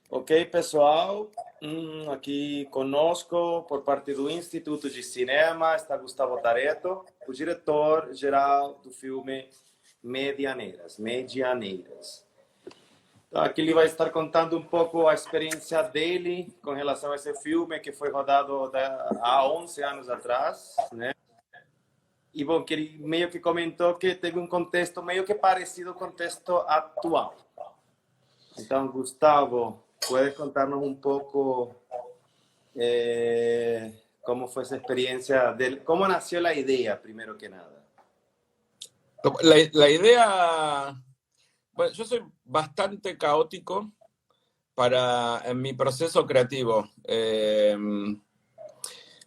Ok, pessoal, aqui conosco, por parte do Instituto de Cinema, está Gustavo Tareto, o diretor-geral do filme Medianeiras. Medianeiras. Então, aqui ele vai estar contando um pouco a experiência dele com relação a esse filme que foi rodado há 11 anos atrás, né? E, bom, que ele meio que comentou que teve um contexto meio que parecido ao contexto atual. Então, Gustavo, puedes contarnos un poco cómo fue esa experiencia, cómo nació la idea, primero que nada. La idea, bueno, yo soy bastante caótico en mi proceso creativo.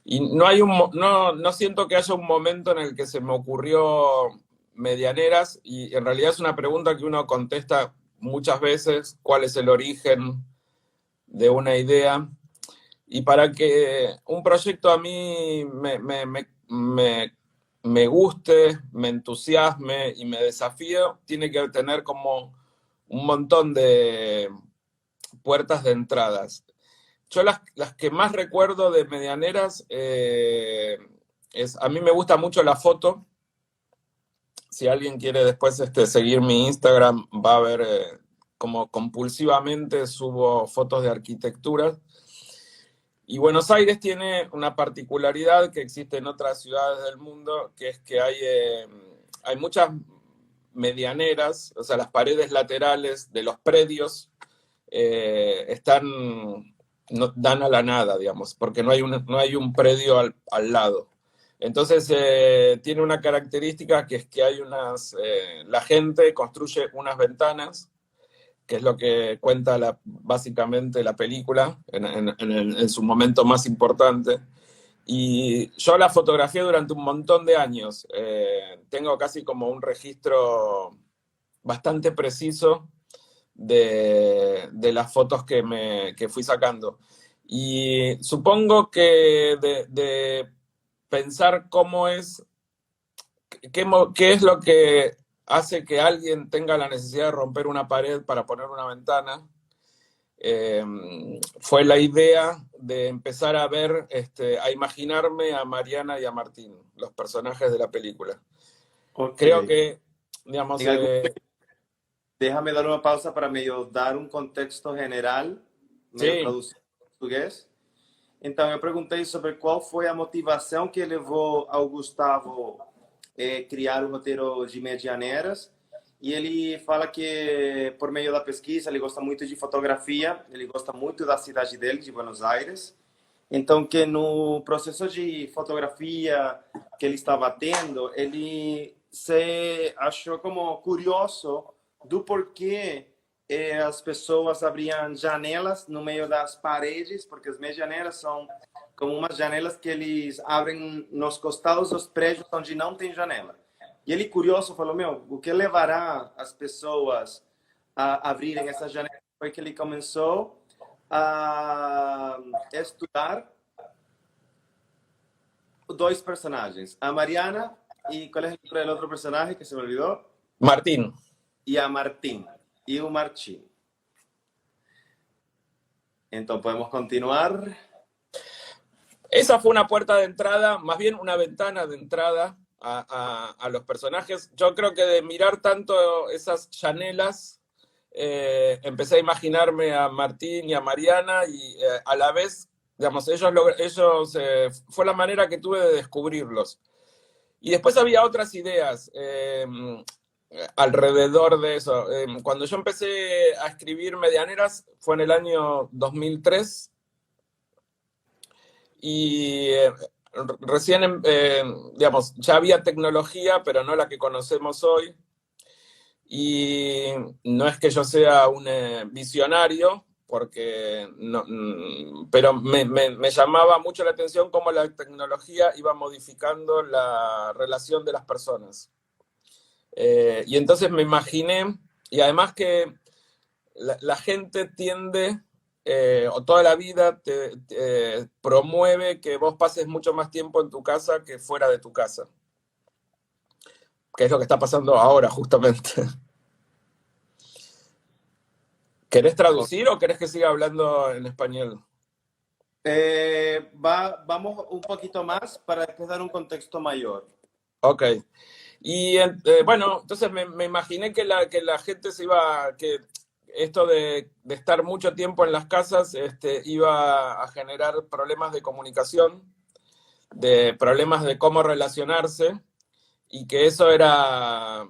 Y no siento que haya un momento en el que se me ocurrió Medianeras, y en realidad es una pregunta que uno contesta muchas veces: ¿cuál es el origen de una idea? Y para que un proyecto a mí me guste, me entusiasme y me desafíe, tiene que tener como un montón de puertas de entradas. Yo las que más recuerdo de Medianeras a mí me gusta mucho la foto. Si alguien quiere después seguir mi Instagram, va a ver como compulsivamente subo fotos de arquitectura. Y Buenos Aires tiene una particularidad que existe en otras ciudades del mundo, que es que hay muchas medianeras, o sea, las paredes laterales de los predios dan a la nada, digamos, porque no hay un predio al lado. Entonces, tiene una característica, que es que la gente construye unas ventanas, que es lo que cuenta básicamente la película en su momento más importante. Y yo la fotografié durante un montón de años. Tengo casi como un registro bastante preciso de las fotos que fui sacando. Y supongo que de pensar qué es lo que hace que alguien tenga la necesidad de romper una pared para poner una ventana, fue la idea de empezar a a imaginarme a Mariana y a Martín, los personajes de la película. Okay. Creo que, digamos... Déjame dar uma pausa para meio dar um contexto general, meio Sí. traduzido em português. Então, eu perguntei sobre qual foi a motivação que levou ao Gustavo criar o roteiro de Medianeiras. E ele fala que, por meio da pesquisa, ele gosta muito de fotografia, ele gosta muito da cidade dele, de Buenos Aires. Então, que no processo de fotografia que ele estava tendo, ele se achou como curioso do porquê as pessoas abriam janelas no meio das paredes, porque as medianeiras são como umas janelas que eles abrem nos costados dos prédios onde não tem janela. E ele, curioso, falou, o que levará as pessoas a abrirem essas janelas? Foi que ele começou a estudar dois personagens, a Mariana y ¿cuál es el nombre del otro personaje que se me olvidó? Martín. Y a Martín y un Martín. Entonces podemos continuar. Esa fue una puerta de entrada, más bien una ventana de entrada a los personajes. Yo creo que de mirar tanto esas llanelas, empecé a imaginarme a Martín y a Mariana, y a la vez, digamos, fue la manera que tuve de descubrirlos. Y después había otras ideas alrededor de eso. Cuando yo empecé a escribir Medianeras fue en el año 2003, y recién, digamos, ya había tecnología, pero no la que conocemos hoy. Y no es que yo sea un visionario, pero me llamaba mucho la atención cómo la tecnología iba modificando la relación de las personas. Y entonces me imaginé, y además que la gente tiende, o toda la vida te promueve que vos pases mucho más tiempo en tu casa que fuera de tu casa, que es lo que está pasando ahora justamente. ¿Querés traducir o querés que siga hablando en español? Vamos un poquito más para después dar un contexto mayor. Ok. Y bueno, entonces me imaginé que la gente se iba, que esto de estar mucho tiempo en las casas iba a generar problemas de comunicación, de problemas de cómo relacionarse, y que eso era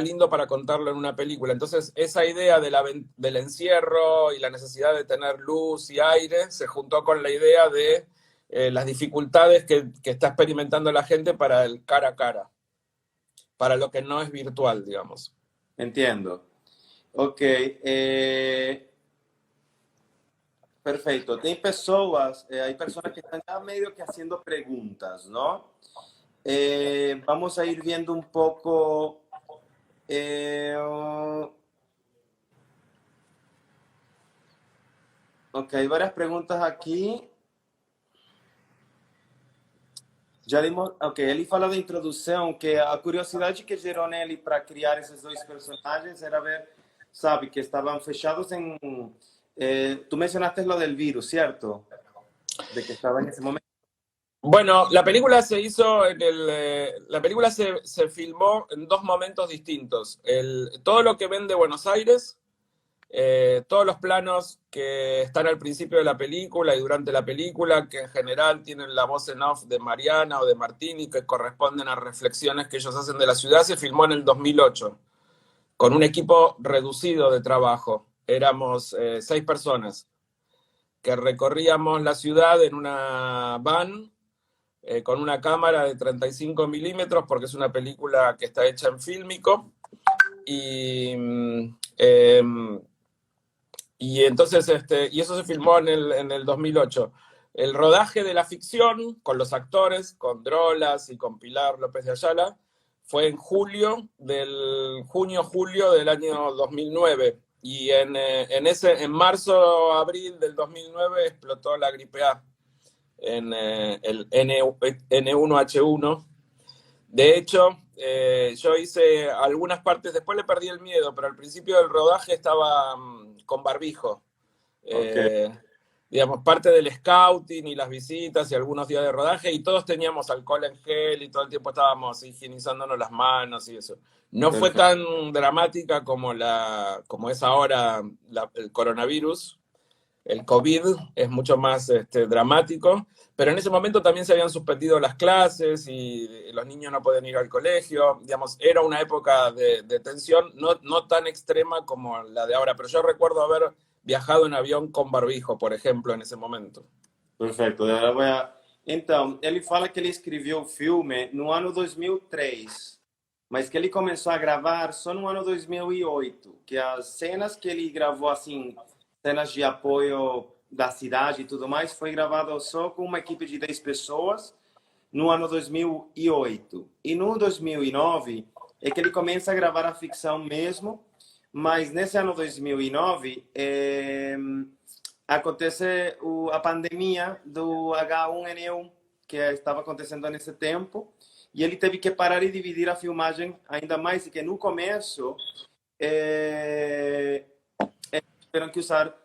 lindo para contarlo en una película. Entonces, esa idea del encierro y la necesidad de tener luz y aire se juntó con la idea de las dificultades que está experimentando la gente para el cara a cara, para lo que no es virtual, digamos. Entiendo. Ok. Perfecto. Hay personas que están ya medio que haciendo preguntas, ¿no? Vamos a ir viendo un poco. Ok, hay varias preguntas aqui. Já dimos, ok, ele fala da introdução, que a curiosidade que gerou nele para criar esses dois personagens era ver, sabe, que estavam fechados em... tú mencionaste lo del virus, ¿cierto? De que estaba en ese momento. Bueno, la película se hizo la película se filmó en dos momentos distintos. Todo lo que ven de Buenos Aires, todos los planos que están al principio de la película y durante la película, que en general tienen la voz en off de Mariana o de Martini, que corresponden a reflexiones que ellos hacen de la ciudad, se filmó en el 2008, con un equipo reducido de trabajo. Éramos 6 personas que recorríamos la ciudad en una van con una cámara de 35 milímetros, porque es una película que está hecha en fílmico. Y entonces, y eso se filmó en el 2008. El rodaje de la ficción, con los actores, con Drolas y con Pilar López de Ayala, fue en junio-julio del año 2009. Y en marzo, abril del 2009 explotó la gripe A en el N1H1. De hecho, yo hice algunas partes, después le perdí el miedo, pero al principio del rodaje estaba con barbijo. Ok, Digamos, parte del scouting y las visitas y algunos días de rodaje, y todos teníamos alcohol en gel y todo el tiempo estábamos higienizándonos las manos y eso. No fue perfecto. tan dramática como es ahora el coronavirus. El COVID es mucho más dramático, pero en ese momento también se habían suspendido las clases y los niños no podían ir al colegio. Digamos, era una época de tensión, no tan extrema como la de ahora, pero yo recuerdo haber viajado en avión con barbijo, por ejemplo, en esse momento. Perfeito. Então, ele fala que ele escreveu o filme no ano 2003, mas que ele começou a gravar só no ano 2008, que as cenas que ele gravou, assim, cenas de apoio da cidade e tudo mais, foi gravado só com uma equipe de 10 pessoas no ano 2008. E no 2009 é que ele começa a gravar a ficção mesmo, mas nesse ano 2009 acontece a pandemia do H1N1, que estava acontecendo nesse tempo, e ele teve que parar e dividir a filmagem ainda mais, e que no começo tiveram que usar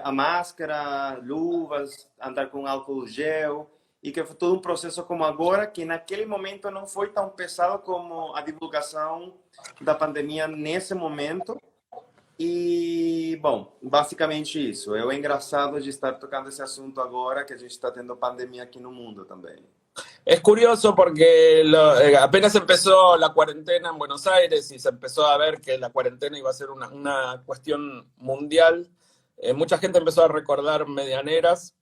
a máscara, luvas, andar com álcool gel, e que foi todo um processo como agora, que naquele momento não foi tão pesado como a divulgação da pandemia nesse momento. E, bom, basicamente isso. É o engraçado de estar tocando esse assunto agora, que a gente está tendo pandemia aqui no mundo também. Es curioso porque apenas empezó la cuarentena en Buenos Aires y se empezó a ver que la cuarentena iba a ser una cuestión mundial. Mucha gente empezó a recordar medianeras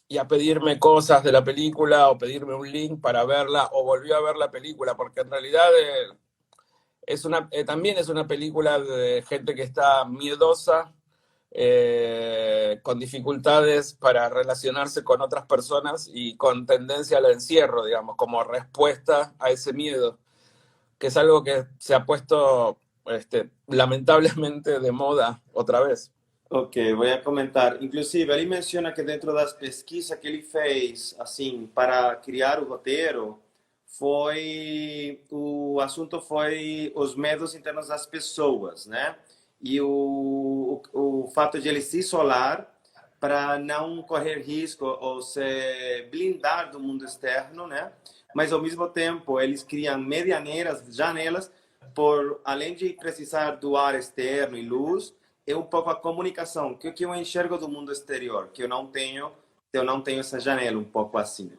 y a pedirme cosas de la película o pedirme un link para verla, o volvió a ver la película, porque en realidad también es una película de gente que está miedosa, con dificultades para relacionarse con otras personas y con tendencia al encierro, digamos, como respuesta a ese miedo, que es algo que se ha puesto lamentablemente de moda otra vez. Ok, vou comentar. Inclusive, ele menciona que dentro das pesquisas que ele fez, assim, para criar o roteiro, o assunto foi os medos internos das pessoas, né? e o fato de ele se isolar para não correr risco ou se blindar do mundo externo, né? Mas ao mesmo tempo eles criam medianeiras, janelas, por além de precisar do ar externo e luz, é um pouco a comunicação que eu enxergo do mundo exterior, que eu não tenho essa janela, um pouco assim.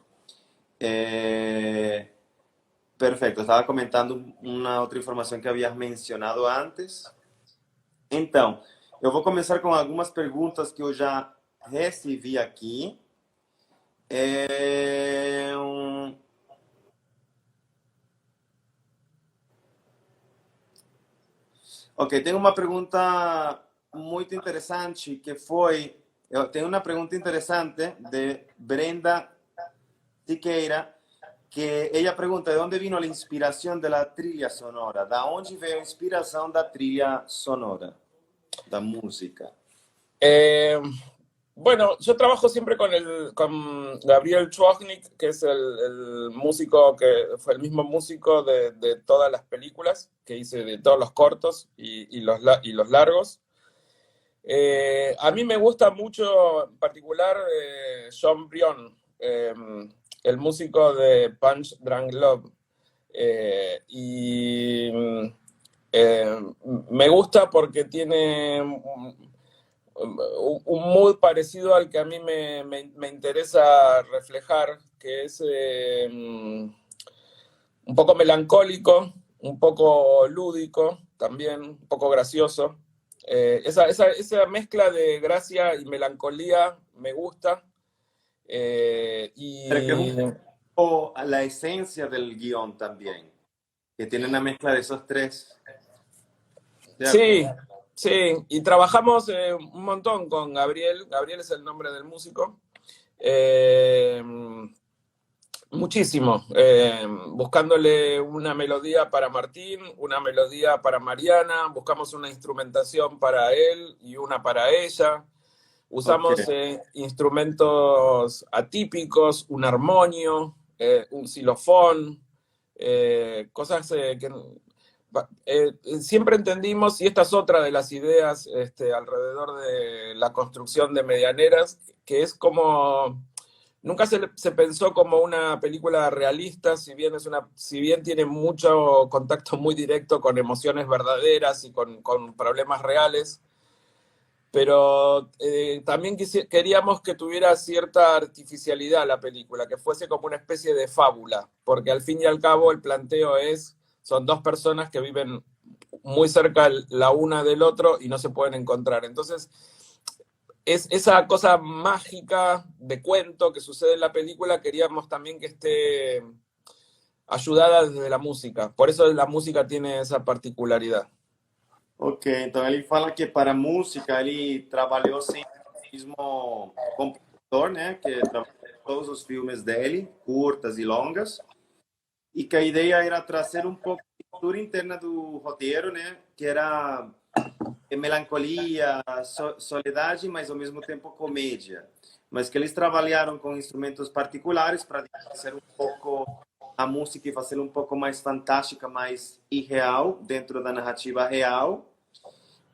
É... Perfeito, estava comentando uma outra informação que havia mencionado antes. Então, eu vou começar com algumas perguntas que eu já recebi aqui. É... Ok, tem uma pergunta muito interessante que foi... Eu tenho uma pergunta interessante de Brenda Siqueira, que ella pergunta de onde vino a inspiração da trilha sonora, da onde veio a inspiração da trilha sonora, da música. Bueno, yo trabajo siempre con Gabriel Chwognik, que es el músico que fue el mismo músico de todas las películas que hice, de todos los cortos y los largos. A mí me gusta mucho, en particular, John Brion, el músico de Punch Drunk Love. Y me gusta porque tiene un mood parecido al que a mí me interesa reflejar, que es un poco melancólico, un poco lúdico, también un poco gracioso. Esa mezcla de gracia y melancolía me gusta. Pero que es un poco la esencia del guión también, que tiene una mezcla de esos tres. ¿Cierto? Sí, sí, y trabajamos un montón con Gabriel. Gabriel es el nombre del músico. Muchísimo, buscándole una melodía para Martín, una melodía para Mariana, buscamos una instrumentación para él y una para ella. Usamos instrumentos atípicos, un armonio, un xilofón, cosas que siempre entendimos, y esta es otra de las ideas alrededor de la construcción de Medianeras, que es como... Nunca se pensó como una película realista, si bien tiene mucho contacto muy directo con emociones verdaderas y con problemas reales, pero también queríamos que tuviera cierta artificialidad la película, que fuese como una especie de fábula, porque al fin y al cabo el planteo son dos personas que viven muy cerca la una del otro y no se pueden encontrar. Entonces, es esa cosa mágica de cuento que sucede en la película, queríamos también que esté ayudada desde la música. Por eso la música tiene esa particularidad. Ok, então ele fala que para música ele trabalhou sem o mesmo compositor, né? Que trabalhou em todos os filmes dele, curtas e longas, e que a ideia era trazer um pouco de cultura interna do roteiro, né? Que era melancolia, soledade, mas ao mesmo tempo comédia. Mas que eles trabalharam com instrumentos particulares para fazer um pouco a música e fazer um pouco mais fantástica, mais irreal, dentro da narrativa real.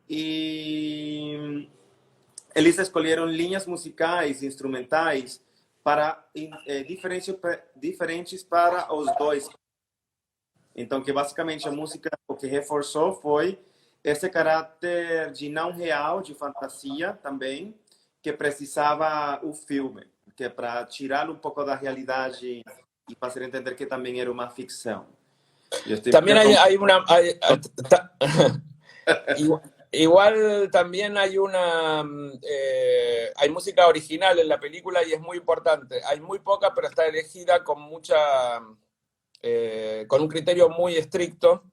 E eles escolheram linhas musicais, instrumentais, para diferentes para os dois. Então, que basicamente a música, o que reforçou foi esse caráter de não real, de fantasia também, que precisava o filme, que é para tirar um pouco da realidade e fazer entender que também era uma ficção. También igual también hay hay música original en la película y es muy importante. Hay muy poca, pero está elegida con con un criterio muy estricto,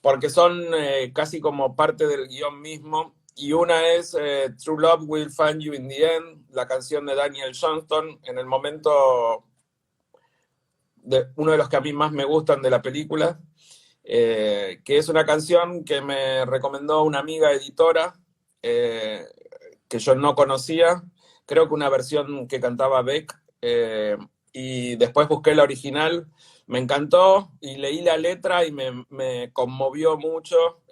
porque son casi como parte del guión mismo, y una es True Love Will Find You in the End, la canción de Daniel Johnston, en el momento uno de los que a mí más me gustan de la película, que es una canción que me recomendó una amiga editora, que yo no conocía, creo que una versión que cantaba Beck, y después busqué la original, me encantó y leí la letra y me conmovió mucho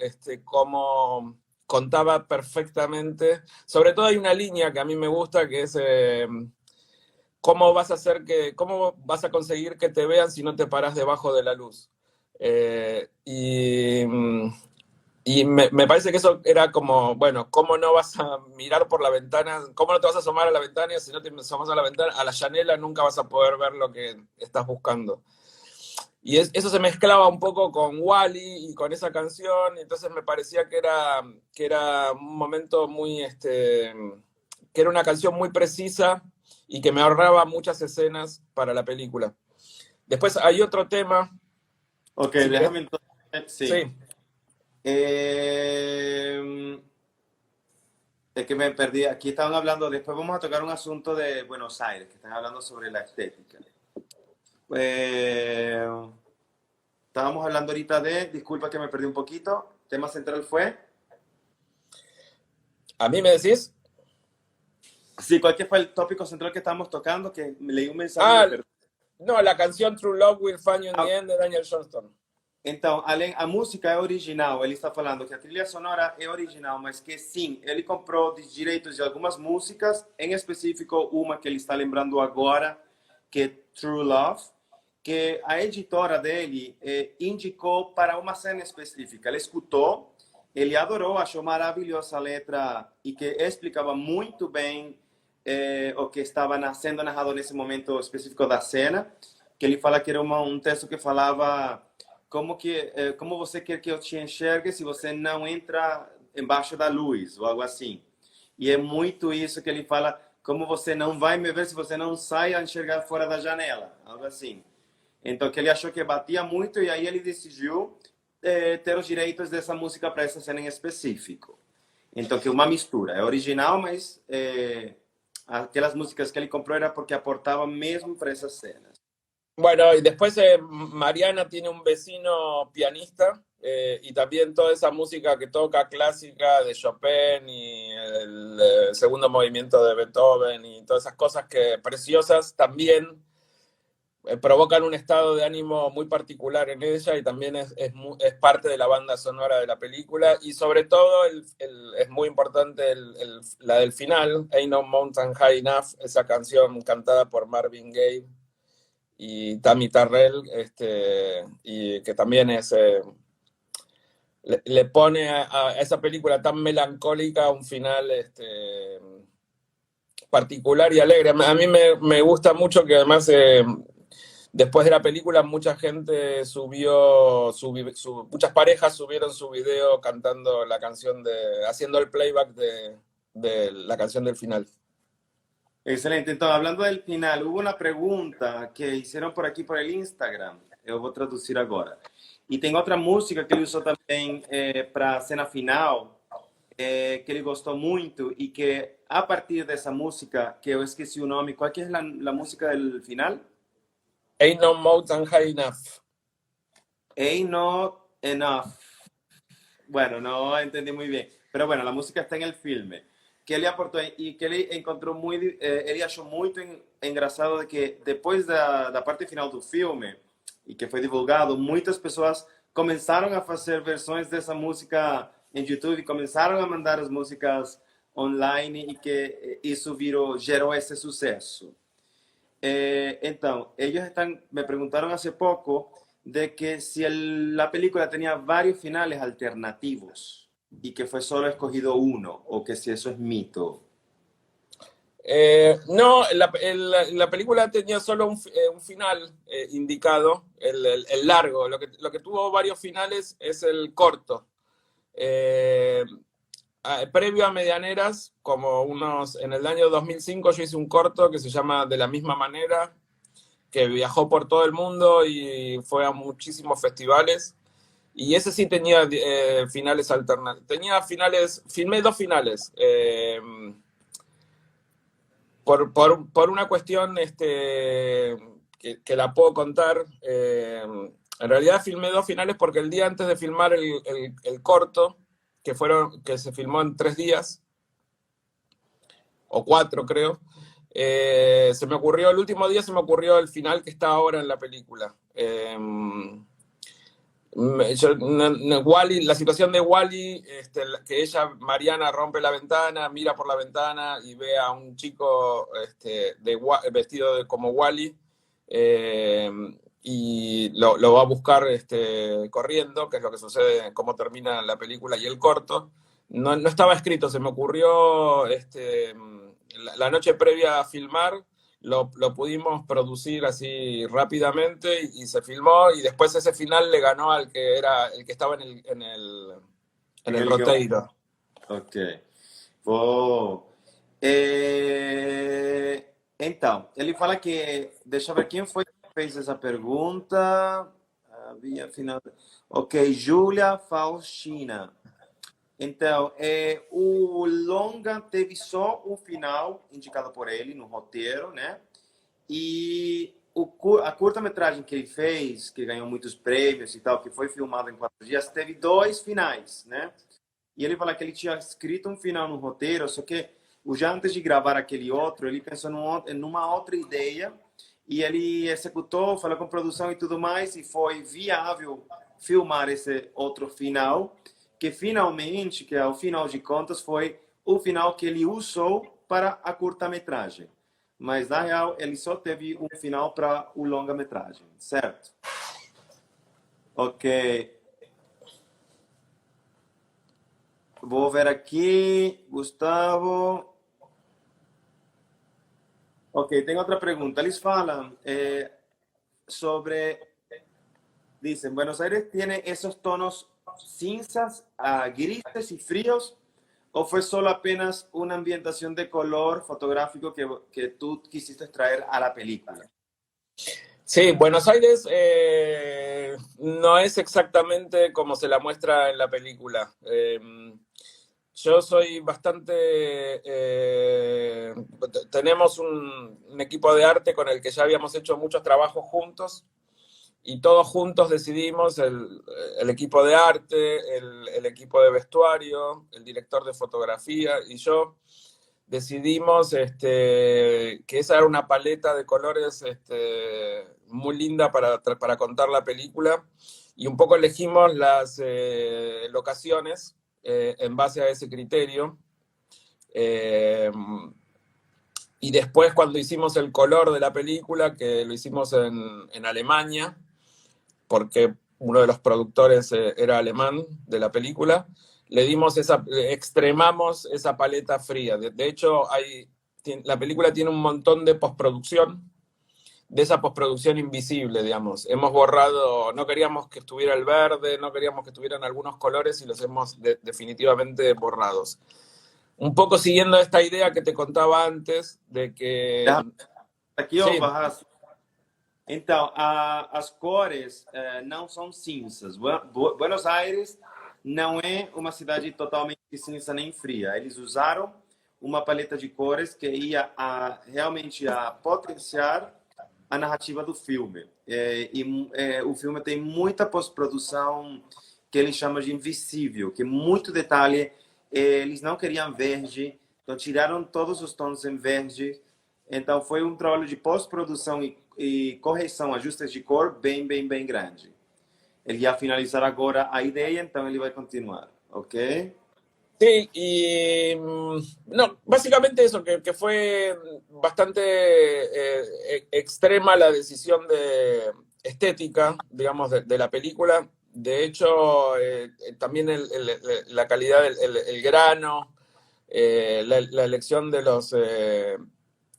cómo contaba perfectamente. Sobre todo hay una línea que a mí me gusta, que es cómo vas a conseguir que te vean si no te paras debajo de la luz. Eh, y y me parece que eso era como, bueno, ¿cómo no vas a mirar por la ventana? ¿Cómo no te vas a asomar a la ventana? Y si no te asomas a la ventana, a la llanela, nunca vas a poder ver lo que estás buscando. Y eso se mezclaba un poco con Wall-E y con esa canción, y entonces me parecía que era un momento muy, que era una canción muy precisa y que me ahorraba muchas escenas para la película. Después hay otro tema, Ok, si querés, déjame entonces, sí. sí. Eh, es que me perdí. Aquí estaban hablando, después vamos a tocar un asunto de Buenos Aires, que están hablando sobre la estética. Eh, estábamos hablando ahorita disculpa que me perdí un poquito, tema central fue. ¿A mí me decís? Sí, ¿cuál que fue el tópico central que estábamos tocando? Que me leí un mensaje y me Ah, perdí. no, la canción True Love Will Find You in the End de Daniel Johnston. Então, além, a música é original, ele está falando que a trilha sonora é original, mas que sim, ele comprou os direitos de algumas músicas, em específico uma que ele está lembrando agora, que é True Love, que a editora dele indicou para uma cena específica. Ele escutou, ele adorou, achou maravilhosa a letra e que explicava muito bem o que estava sendo narrado nesse momento específico da cena, que ele fala que era um texto que falava como você quer que eu te enxergue se você não entra embaixo da luz, ou algo assim. E é muito isso que ele fala, como você não vai me ver se você não sai a enxergar fora da janela, algo assim. Então, que ele achou que batia muito e aí ele decidiu ter os direitos dessa música para essa cena em específico. Então, que é uma mistura. É original, mas aquelas músicas que ele comprou era porque aportava mesmo para essas cenas. Bueno, y después Mariana tiene un vecino pianista y también toda esa música que toca clásica de Chopin y el segundo movimiento de Beethoven y todas esas cosas que preciosas también provocan un estado de ánimo muy particular en ella y también es parte de la banda sonora de la película y sobre todo es muy importante la del final, Ain't No Mountain High Enough, esa canción cantada por Marvin Gaye y Tammy Terrell, y que también le pone a esa película tan melancólica un final particular y alegre. A mí me gusta mucho que además después de la película mucha gente muchas parejas subieron su video cantando la canción haciendo el playback de la canción del final. Excelente. Então, hablando del final, hubo una pregunta que hicieron por aquí por el Instagram. Eu vou traduzir agora. E tem outra música que ele usou também para a cena final, que ele gostou muito e que a partir dessa música, que eu esqueci o nome, qual que é a música del final? Ain't No Mountain High Enough. Ain't Not Enough. Bueno, no entendí muy bien. Pero bueno, la música está en el filme. Que ele aportou e que ele encontrou muito, ele achou muito engraçado de que depois da parte final do filme e que foi divulgado, muitas pessoas começaram a fazer versões dessa música em YouTube, começaram a mandar as músicas online e que isso gerou esse sucesso. Então, eles me perguntaram hace pouco de que si la película tenía varios finales alternativos y que fue solo escogido uno, o que si eso es mito. No, la película tenía solo un final indicado, el largo. Lo que tuvo varios finales es el corto. Previo a Medianeras, en el año 2005 yo hice un corto que se llama De la misma manera, que viajó por todo el mundo y fue a muchísimos festivales. Y ese sí tenía finales alternativos. Filmé 2 finales. Por una cuestión que la puedo contar. En realidad filmé 2 finales porque el día antes de filmar el corto, que se filmó en 3 días, o 4 creo, el último día se me ocurrió el final que está ahora en la película. Wally, la situación de Wally, que ella, Mariana, rompe la ventana, mira por la ventana y ve a un chico vestido como Wally, eh, y lo va a buscar corriendo, que es lo que sucede, cómo termina la película y el corto. No estaba escrito, se me ocurrió la noche previa a filmar. Lo pudimos producir así rápidamente y se filmó, y después ese final le ganó al que era el que estaba en En el el guion. roteiro. Ok. Vou. Então, ele fala que. Deixa eu ver quem foi que fez essa pergunta. Havia final. Ok, Júlia Faustina. Então, o longa teve só um final indicado por ele no roteiro, né? E a curta-metragem que ele fez, que ganhou muitos prêmios e tal, que foi filmado em 4 dias, teve 2 finais, né? E ele fala que ele tinha escrito um final no roteiro, só que já antes de gravar aquele outro, ele pensou numa outra ideia e ele executou, falou com produção e tudo mais, e foi viável filmar esse outro final, que finalmente, que ao final de contas, foi o final que ele usou para a curta-metragem. Mas, na real, ele só teve um final para o longa-metragem, certo? Ok. Vou ver aqui, Gustavo. Ok, tem outra pergunta. Eles falam sobre... Dicen, Buenos Aires tiene esos tonos cinzas, grises y fríos, ¿o fue solo apenas una ambientación de color fotográfico que tú quisiste traer a la película? Sí, Buenos Aires no es exactamente como se la muestra en la película. Yo soy bastante... tenemos un equipo de arte con el que ya habíamos hecho muchos trabajos juntos, y todos juntos decidimos, el equipo de arte, el equipo de vestuario, el director de fotografía y yo, decidimos que esa era una paleta de colores muy linda para contar la película, y un poco elegimos las locaciones en base a ese criterio. Y después, cuando hicimos el color de la película, que lo hicimos en Alemania, porque uno de los productores era alemán de la película, extremamos esa paleta fría. De hecho, la película tiene un montón de postproducción, de esa postproducción invisible, digamos. Hemos borrado, no queríamos que estuviera el verde, no queríamos que estuvieran algunos colores, y los hemos definitivamente borrados. Un poco siguiendo esta idea que te contaba antes, de que... Aqui, ó, Barras. Então, as cores não são cinzas. Buenos Aires não é uma cidade totalmente cinza nem fria. Eles usaram uma paleta de cores que ia realmente potenciar a narrativa do filme. O filme tem muita pós-produção que eles chamam de invisível, que muito detalhe. Eles não queriam verde, então tiraram todos os tons em verde. Então foi um trabalho de pós-produção e correção, ajustes de cor bem grande. Ele ia finalizar agora a ideia, então ele vai continuar, ¿ok? Sí, y no, básicamente eso, que fue bastante extrema la decisión estética, digamos, de la película. De hecho, también la calidad del grano, la elección de los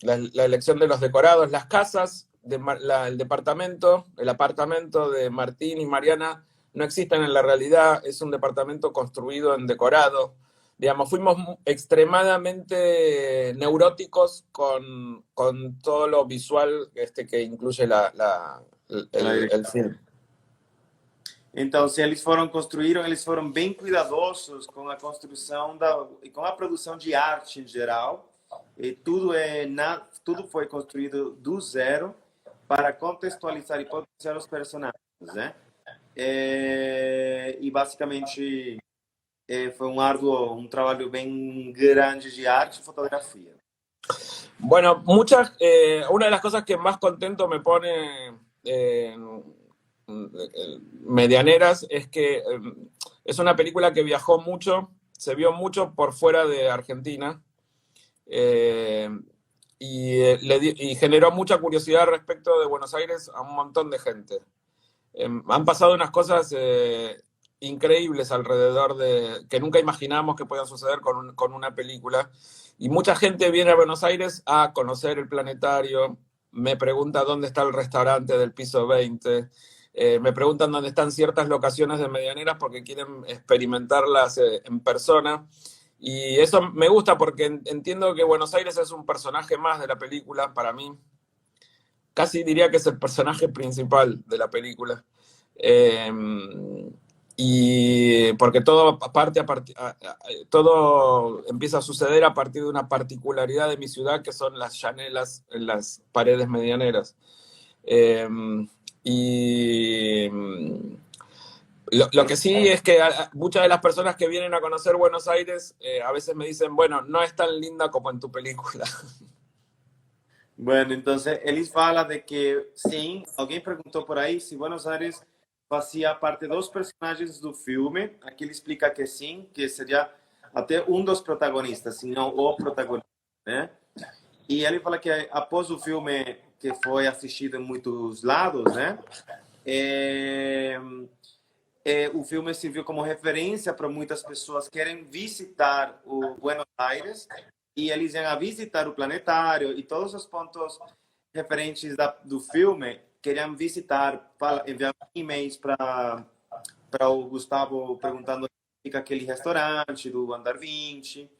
la elección de los decorados, las casas, el apartamento de Martín y Mariana no existen en la realidad, es un departamento construido en decorado. Digamos, fuimos extremadamente neuróticos con todo lo visual que incluye el film. Então, se eles construíram, eles foram bem cuidadosos com a construção e com a produção de arte em geral. E tudo foi construído do zero para contextualizar e potenciar os personagens, né? E basicamente fue un trabajo bien grande de arte y fotografía. Bueno, una de las cosas que más contento me pone Medianeras es que es una película que viajó mucho, se vio mucho por fuera de Argentina, y generó mucha curiosidad respecto de Buenos Aires a un montón de gente. Han pasado unas cosas increíbles alrededor que nunca imaginamos que puedan suceder con una película. Y mucha gente viene a Buenos Aires a conocer el planetario, me pregunta dónde está el restaurante del piso 20, me preguntan dónde están ciertas locaciones de Medianeras porque quieren experimentarlas en persona. Y eso me gusta porque entiendo que Buenos Aires es un personaje más de la película para mí. Casi diría que es el personaje principal de la película. Y porque todo empieza a suceder a partir de una particularidad de mi ciudad, que son las llanelas en las paredes medianeras. Y lo que sí es que muchas de las personas que vienen a conocer Buenos Aires a veces me dicen, bueno, no es tan linda como en tu película. Bueno, entonces eles fala de que sim, alguém perguntou por aí se Buenos Aires fazia parte dos personagens do filme. Aqui ele explica que sim, que seria até um dos protagonistas, se não o protagonista, né? E ele fala que após o filme que foi assistido em muitos lados, né? O filme serviu como referência para muitas pessoas que querem visitar o Buenos Aires e eles iam a visitar o planetário e todos os pontos referentes do filme queriam visitar, enviar e-mails para o Gustavo perguntando onde fica aquele restaurante do Andar 20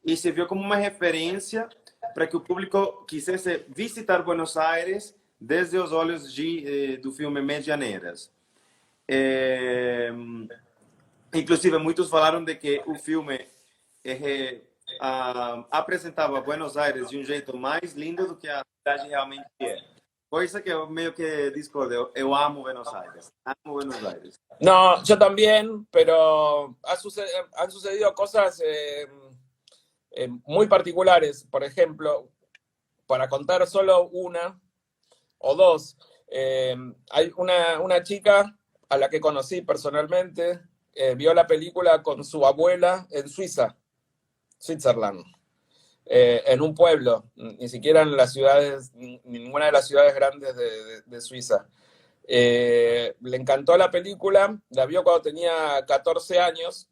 e serviu como uma referência para que o público quisesse visitar Buenos Aires desde os olhos do filme Medianeiras. Inclusive, muitos falaram de que o filme apresentava Buenos Aires de um jeito mais lindo do que a cidade realmente é. Coisa que eu meio que discordo. Eu amo Buenos Aires. Amo Buenos Aires. No, yo también, pero han sucedido cosas muy particulares. Por ejemplo, para contar solo una o dos, hay una chica a la que conocí personalmente, vio la película con su abuela en Suiza, Switzerland, en un pueblo, ni siquiera en las ciudades, ninguna de las ciudades grandes de Suiza. Le encantó la película, la vio cuando tenía 14 años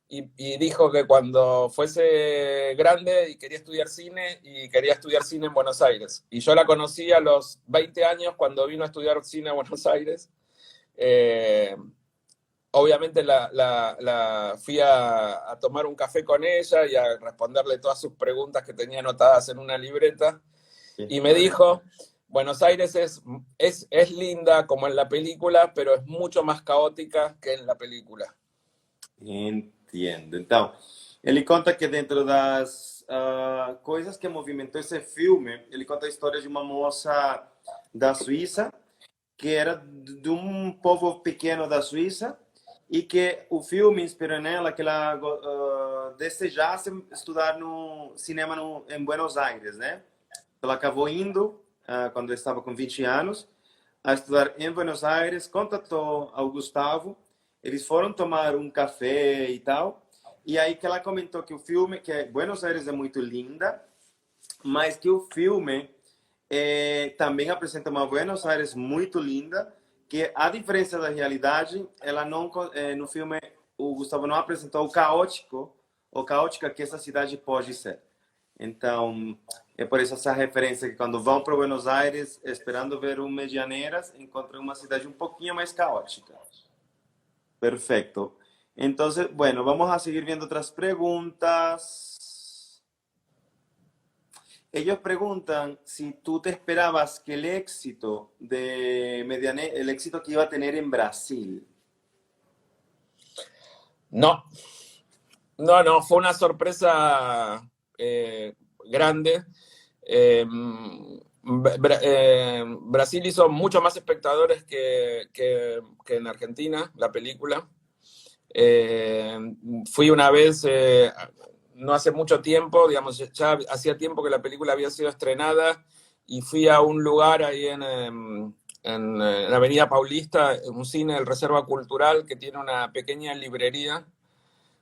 y dijo que cuando fuese grande y quería estudiar cine en Buenos Aires. Y yo la conocí a los 20 años cuando vino a estudiar cine a Buenos Aires. Obviamente la fui a tomar un café con ella y a responderle todas sus preguntas que tenía anotadas en una libreta. Y me dijo, Buenos Aires es linda como en la película, pero es mucho más caótica que en la película. Entendo. Então, ele conta que dentro das coisas que movimentou esse filme, ele conta a história de uma moça da Suíça, que era de um povo pequeno da Suíça, e que o filme inspirou nela que ela desejasse estudar no cinema em Buenos Aires, né? Ela acabou indo, quando estava com 20 anos, a estudar em Buenos Aires, contatou ao Gustavo, eles foram tomar um café e tal, e aí que ela comentou que o filme, que Buenos Aires é muito linda, mas que o filme também apresenta uma Buenos Aires muito linda, que a diferença da realidade, ela não, no filme o Gustavo não apresentou o caótica que essa cidade pode ser. Então, é por isso essa referência que quando vão para Buenos Aires, esperando ver um Medianeiras, encontram uma cidade um pouquinho mais caótica. Perfecto. Entonces, bueno, vamos a seguir viendo otras preguntas. Ellos preguntan si tú te esperabas que el éxito el éxito que iba a tener en Brasil. No, fue una sorpresa grande. Brasil hizo mucho más espectadores que en Argentina, la película. Fui una vez, no hace mucho tiempo, digamos, ya hacía tiempo que la película había sido estrenada, y fui a un lugar ahí en la Avenida Paulista, un cine, el Reserva Cultural, que tiene una pequeña librería,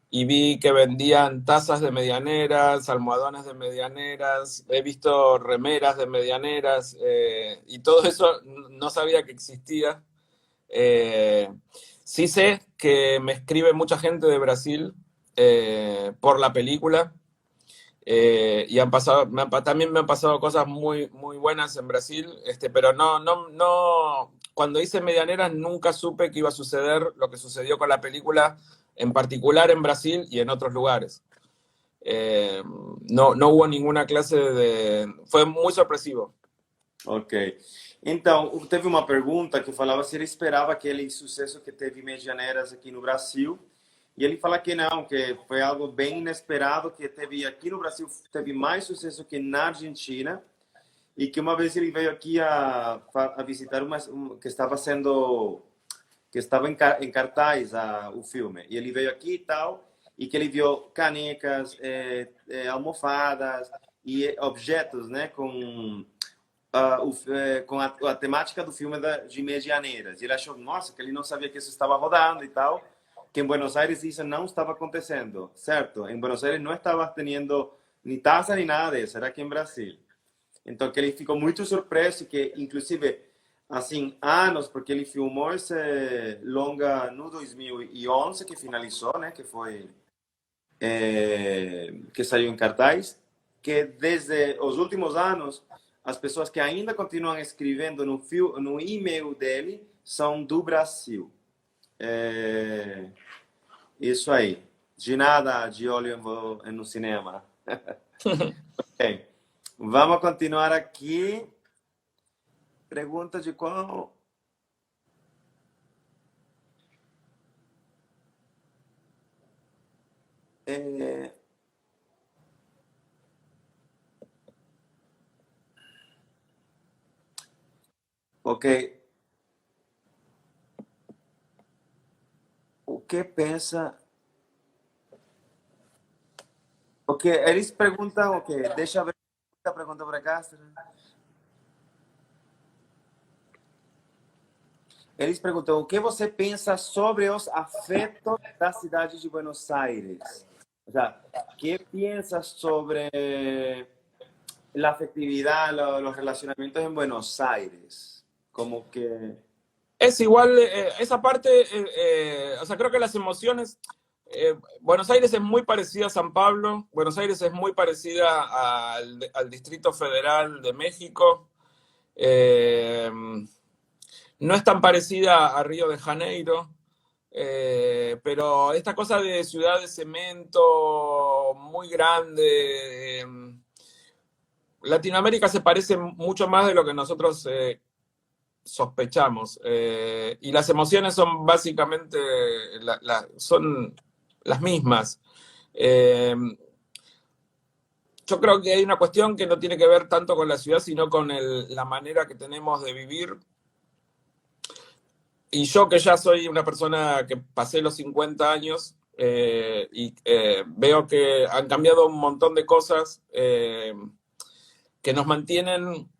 y vi que vendían tazas de medianeras, almohadones de medianeras, he visto remeras de medianeras, y todo eso no sabía que existía. Eh, sí sé que me escribe mucha gente de Brasil por la película, y también me han pasado cosas muy, muy buenas en Brasil, pero no, cuando hice Medianeras nunca supe que iba a suceder lo que sucedió con la película, en particular en Brasil y en otros lugares. No hubo ninguna clase de... Fue muy sorpresivo. Ok. Então, teve uma pergunta que falava se ele esperava aquele sucesso que teve Medianeiras aqui no Brasil. E ele fala que não, que foi algo bem inesperado, que teve aqui no Brasil teve mais sucesso que na Argentina. E que uma vez ele veio aqui a visitar que estava sendo que estava em cartaz o filme. E ele veio aqui e tal, e que ele viu canecas, almofadas e objetos, né, com a temática do filme de Medianeiras. E ele achou, nossa, que ele não sabia que isso estava rodando e tal, que em Buenos Aires isso não estava acontecendo, certo? Em Buenos Aires não estava tendo ni taça ni nada disso, era aqui em Brasil. Então, que ele ficou muito surpreso, que inclusive, assim, anos, porque ele filmou esse longa no 2011, que finalizou, né, que foi, que saiu em cartaz, que desde os últimos anos, as pessoas que ainda continuam escrevendo no e-mail dele são do Brasil. Isso aí. De nada, de olho no cinema. Ok. Vamos continuar aqui. Pergunta de qual... Ok. O que pensa... Ok, eles perguntam, ok, deixa eu ver a pergunta para cá. Eles perguntam, o que você pensa sobre os afetos da cidade de Buenos Aires? O sea, ¿qué piensas sobre la afectividad, los relacionamientos en Buenos Aires? Como que... Es igual, esa parte, o sea, creo que las emociones... Buenos Aires es muy parecida a San Pablo, Buenos Aires es muy parecida al Distrito Federal de México, no es tan parecida a Río de Janeiro, pero esta cosa de ciudad de cemento muy grande, Latinoamérica se parece mucho más de lo que nosotros sospechamos, y las emociones son básicamente son las mismas. Yo creo que hay una cuestión que no tiene que ver tanto con la ciudad, sino con la manera que tenemos de vivir. Y yo, que ya soy una persona que pasé los 50 años, veo que han cambiado un montón de cosas que nos mantienen...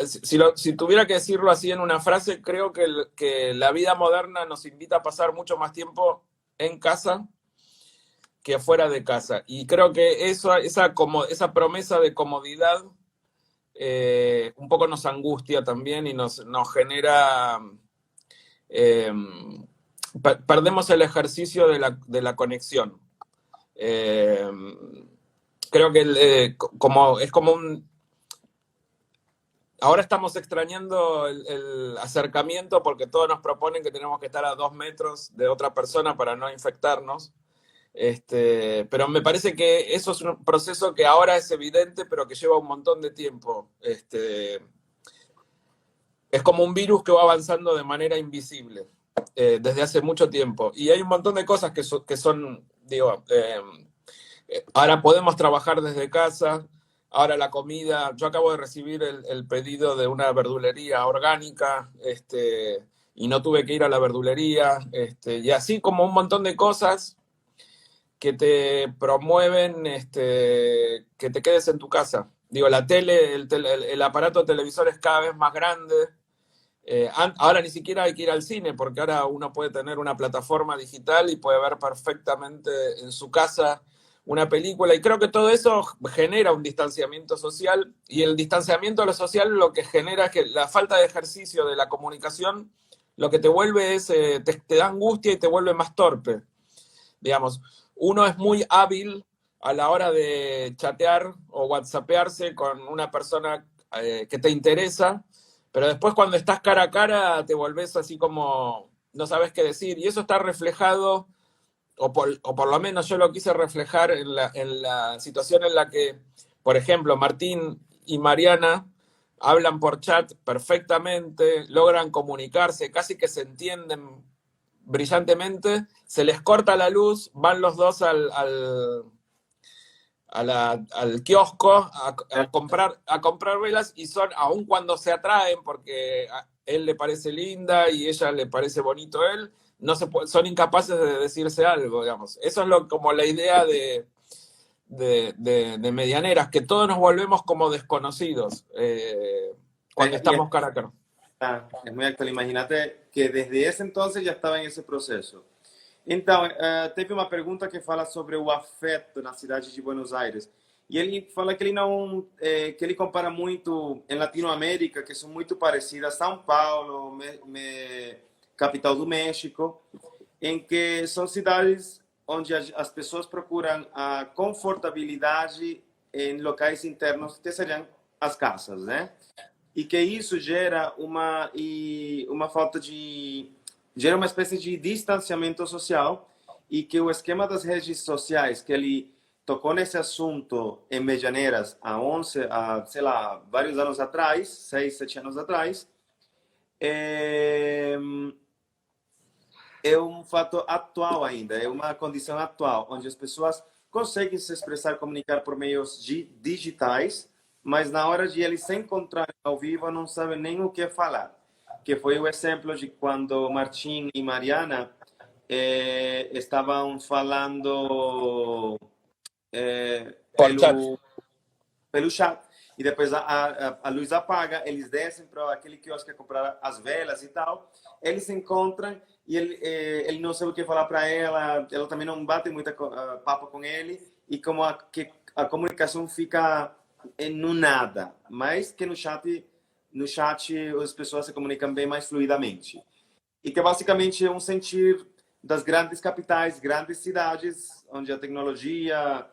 Si tuviera que decirlo así en una frase, creo que la vida moderna nos invita a pasar mucho más tiempo en casa que afuera de casa. Y creo que esa promesa de comodidad un poco nos angustia también y nos genera... perdemos el ejercicio de la conexión. Creo que es como un... Ahora estamos extrañando el acercamiento porque todos nos proponen que tenemos que estar a 2 metros de otra persona para no infectarnos. Pero me parece que eso es un proceso que ahora es evidente, pero que lleva un montón de tiempo. Es como un virus que va avanzando de manera invisible desde hace mucho tiempo. Y hay un montón de cosas que son digo, ahora podemos trabajar desde casa. Ahora la comida, yo acabo de recibir el pedido de una verdulería orgánica, y no tuve que ir a la verdulería, y así como un montón de cosas que te promueven que te quedes en tu casa. Digo, la tele, el aparato televisor es cada vez más grande, Ahora ni siquiera hay que ir al cine, porque ahora uno puede tener una plataforma digital y puede ver perfectamente en su casa una película, y creo que todo eso genera un distanciamiento social, y el distanciamiento de lo social lo que genera es que la falta de ejercicio de la comunicación lo que te vuelve es, te da angustia y te vuelve más torpe. Digamos, uno es muy hábil a la hora de chatear o whatsappearse con una persona que te interesa, pero después cuando estás cara a cara te volvés así como no sabes qué decir, y eso está reflejado, o por lo menos yo lo quise reflejar en la situación en la que, por ejemplo, Martín y Mariana hablan por chat perfectamente, logran comunicarse, casi que se entienden brillantemente, se les corta la luz, van los dos al kiosco a comprar velas, y son, aun cuando se atraen, porque a él le parece linda y ella le parece bonito a él, no son incapaces de decirse algo, digamos. Eso es como la idea de Medianeras, que todos nos volvemos como desconocidos cuando estamos cara a cara. É muito actual. Imagínate que desde esse entonces já estava em esse processo. Então, teve uma pergunta que fala sobre o afeto na cidade de Buenos Aires. E ele fala que ele não, que ele compara muito em Latinoamérica, que são muito parecidas, São Paulo, capital do México, em que são cidades onde as pessoas procuram a confortabilidade em locais internos, que seriam as casas, né? E que isso gera uma falta de... gera uma espécie de distanciamento social, e que o esquema das redes sociais, que ele tocou nesse assunto em Medianeiras sei lá, vários anos atrás, 6, 7 anos atrás, é um fato atual ainda, é uma condição atual, onde as pessoas conseguem se expressar, comunicar por meios digitais, mas na hora de eles se encontrarem ao vivo não sabem nem o que falar. Que foi o exemplo de quando Martín e Mariana estavam falando pelo chat, e depois a luz apaga, eles descem para aquele quiosque comprar as velas e tal, eles se encontram e ele não sabe o que falar para ela também não bate muita papo com ele, e como a comunicação fica no nada, mas que no chat as pessoas se comunicam bem mais fluidamente. E que basicamente é um sentir das grandes capitais, grandes cidades, onde a tecnologia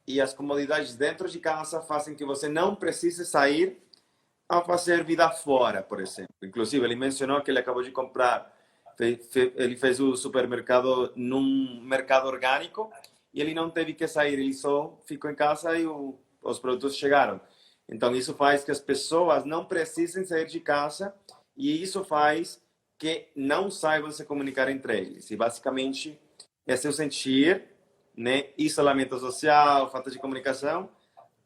e as comodidades dentro de casa fazem que você não precise sair a fazer vida fora, por exemplo. Inclusive, ele mencionou que ele acabou de comprar, ele fez o supermercado num mercado orgânico, e ele não teve que sair, ele só ficou em casa e os produtos chegaram. Então, isso faz que as pessoas não precisem sair de casa, e isso faz que não saibam se comunicar entre eles. E, basicamente, esse é o sentir, né? Isolamento social, falta de comunicação,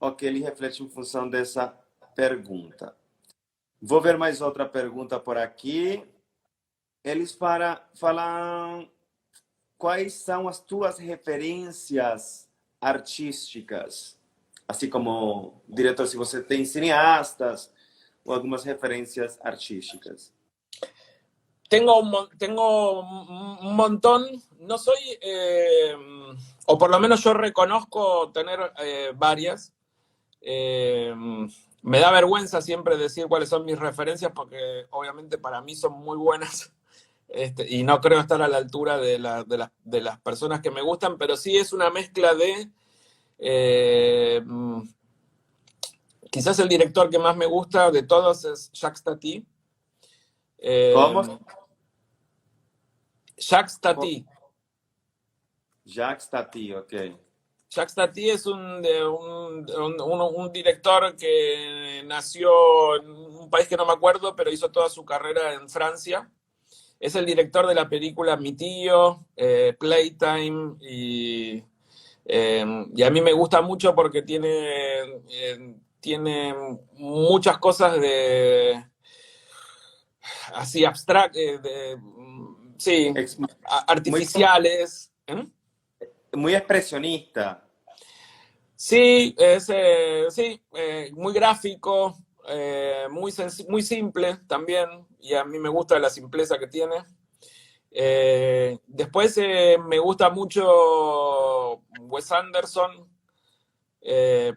o que ele reflete em função dessa pergunta. Vou ver mais outra pergunta por aqui. Eles falam quais são as tuas referências artísticas, assim como diretor, se você tem cineastas ou algumas referências artísticas. Tengo un montón, no soy, o por lo menos yo reconozco tener varias. Me da vergüenza siempre decir cuáles son mis referencias, porque obviamente para mí son muy buenas, y no creo estar a la altura de las personas que me gustan, pero sí es una mezcla de... quizás el director que más me gusta de todos es Jacques Tati. ¿Cómo? Jacques Tati. Jacques Tati, ok. Jacques Tati es un director que nació en un país que no me acuerdo, pero hizo toda su carrera en Francia. Es el director de la película Mi Tío, Playtime, y a mí me gusta mucho porque tiene muchas cosas así abstractas, sí, artificiales. Muy expresionista. Sí, muy gráfico. muy simple también, y a mí me gusta la simpleza que tiene. Después me gusta mucho Wes Anderson,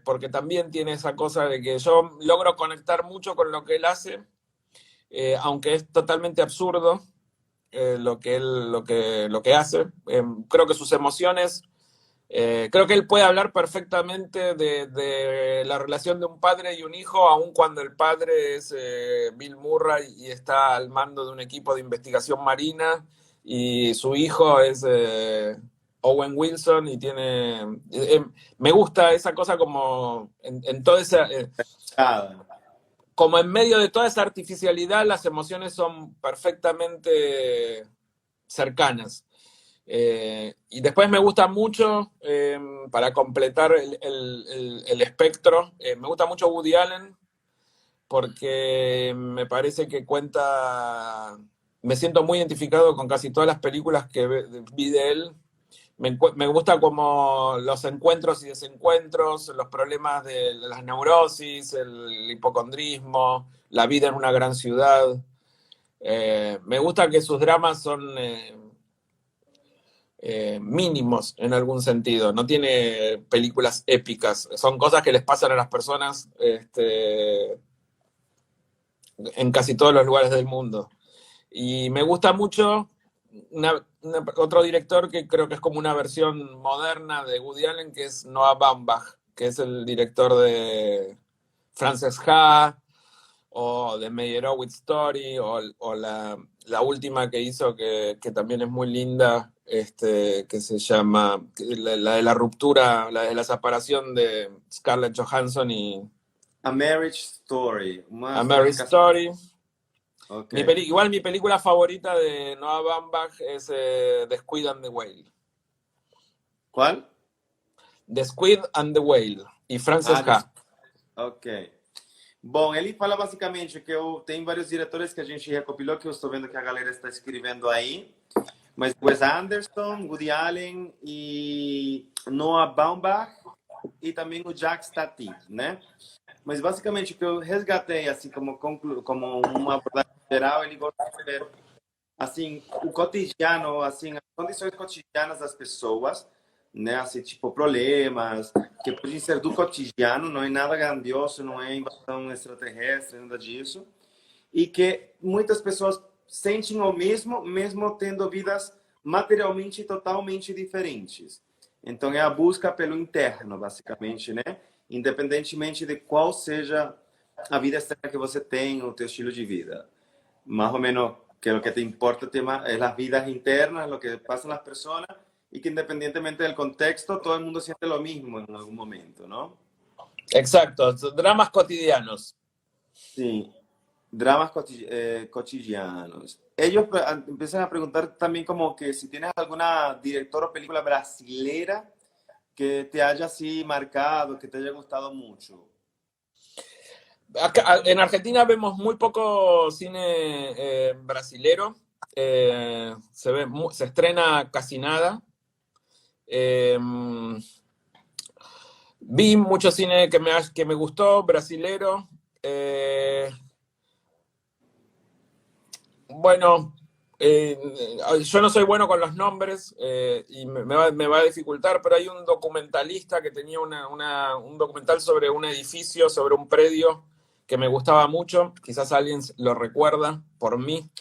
porque también tiene esa cosa de que yo logro conectar mucho con lo que él hace, aunque es totalmente absurdo lo que hace. Creo que sus emociones, creo que él puede hablar perfectamente de la relación de un padre y un hijo, aun cuando el padre es Bill Murray y está al mando de un equipo de investigación marina, y su hijo es Owen Wilson, y tiene... me gusta esa cosa como en toda esa... como en medio de toda esa artificialidad, las emociones son perfectamente cercanas. Y después me gusta mucho, para completar el espectro, me gusta mucho Woody Allen, porque me parece que me siento muy identificado con casi todas las películas que vi de él. Me gusta como los encuentros y desencuentros, los problemas de las neurosis, el hipocondrismo, la vida en una gran ciudad. Me gusta que sus dramas son mínimos en algún sentido. No tiene películas épicas. Son cosas que les pasan a las personas en casi todos los lugares del mundo. Y me gusta mucho otro director que creo que es como una versión moderna de Woody Allen, que es Noah Baumbach, que es el director de Frances Ha, o de Meyerowitz Story, o la última que hizo, que también es muy linda, que se llama la de la ruptura, la de la separación de Scarlett Johansson y A Marriage Story. A Marriage Story. Okay. Igual mi película favorita de Noah Baumbach es The Squid and the Whale. ¿Cuál? The Squid and the Whale, e Frances Ha. Ok. Bom, ele fala basicamente que tem vários diretores que a gente recopilou, que eu estou vendo que a galera está escrevendo aí, mas Wes Anderson, Woody Allen e Noah Baumbach e também o Jacques Tati, né? Mas basicamente o que eu resgatei, assim, como uma abordagem geral, ele gosta de ver, assim, o cotidiano, assim, as condições cotidianas das pessoas, né? Assim, tipo, problemas que podem ser do cotidiano, não é nada grandioso, não é invasão extraterrestre, nada disso. E que muitas pessoas sentem o mesmo tendo vidas materialmente totalmente diferentes. Então, é a busca pelo interno, basicamente, né? Independentemente de qual seja a vida externa que você tem, o teu estilo de vida. Mais ou menos, que lo que te importa es las vidas internas, lo que pasa en las personas, y que independientemente del contexto, todo el mundo siente lo mismo en algún momento, ¿no? Exacto, dramas cotidianos. Sí, dramas cotidianos. Ellos empiezan a preguntar también como que si tienes alguna directora o película brasilera que te haya así marcado, que te haya gustado mucho. Acá, en Argentina vemos muy poco cine brasilero. Se estrena casi nada. Vi mucho cine que me gustó, brasilero. Bueno, yo no soy bueno con los nombres, y me va a dificultar, pero hay un documentalista que tenía un documental sobre un edificio, sobre un predio, que me gustaba mucho. Quizás alguien lo recuerda por mí.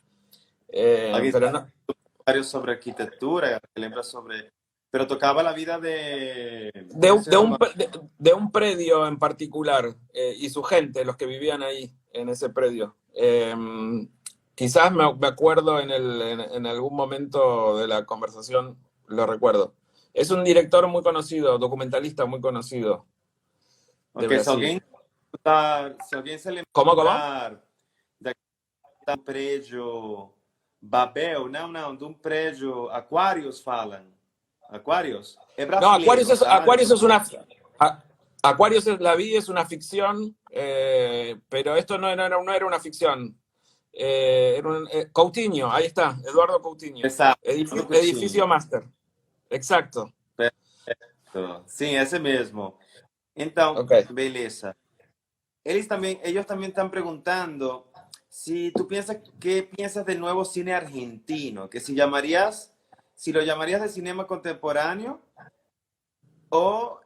Pero no. Sobre arquitectura, pero tocaba la vida de un predio en particular, y su gente, los que vivían ahí, en ese predio. Quizás me acuerdo en algún momento de la conversación, lo recuerdo. Es un director muy conocido, documentalista muy conocido. Okay, se alguém se lembrar ¿Cómo? daquele prédio Babel, não, de um prédio Aquarius, falam. Aquarius? É brasileiro. No, Aquarius es una... Aquarius es una ficción, pero esto no era una ficción. Coutinho, ahí está, Eduardo Coutinho. Exacto. Edificio Master. Exacto. Perfeito. Sim, esse mesmo. Então, Okay. Beleza. ellos también están preguntando si tú piensas, ¿qué piensas del nuevo cine argentino? Que si lo llamarías de cinema contemporáneo o